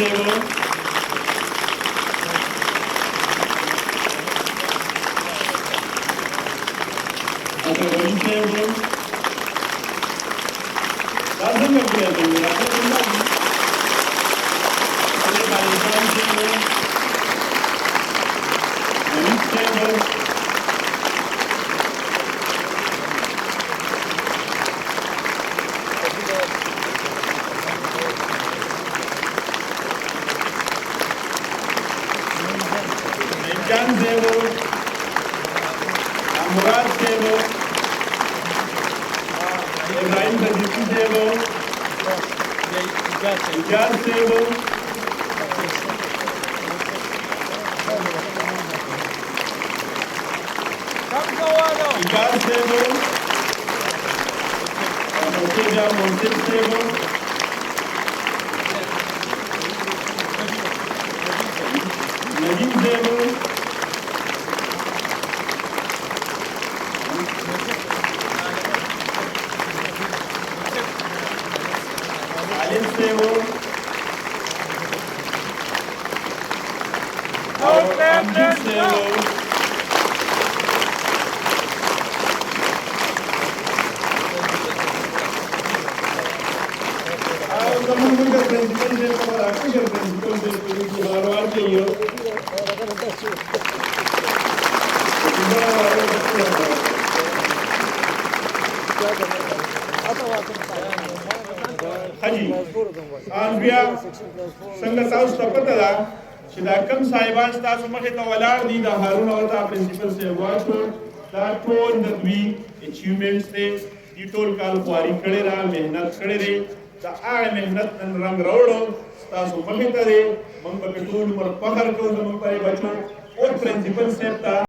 صاحب غنی صاحب لازم کیا میرا پاکستان سے غنی صاحب جان صاحب مراد صاحب ابراہیم صدیقی صاحب اجاز صاحب اجاز صاحب مرتضی منصف صاحب ندیم صاحب عالم صاحب اور امجد صاحب زمان منگا پرنسپل صاحب اور آفیشل پرنسپل صاحب کی ہاروار چاہیے حجی آن بیا څنګه تاسو ته پته ده چې دا کم صاحبان ستاسو مخې ته ولاړ دي دا هارون او تا پرنسپل صاحب وایو دا ټول د دوی اچیومنټس دي دي ټول کال خواري کړې را مهنت کړې دي دا هغه مهنت نن رنګ راوړو ستاسو مخې ته دی موږ به ټول عمر فخر کوو زموږ په بچو او پرنسپل صاحب ته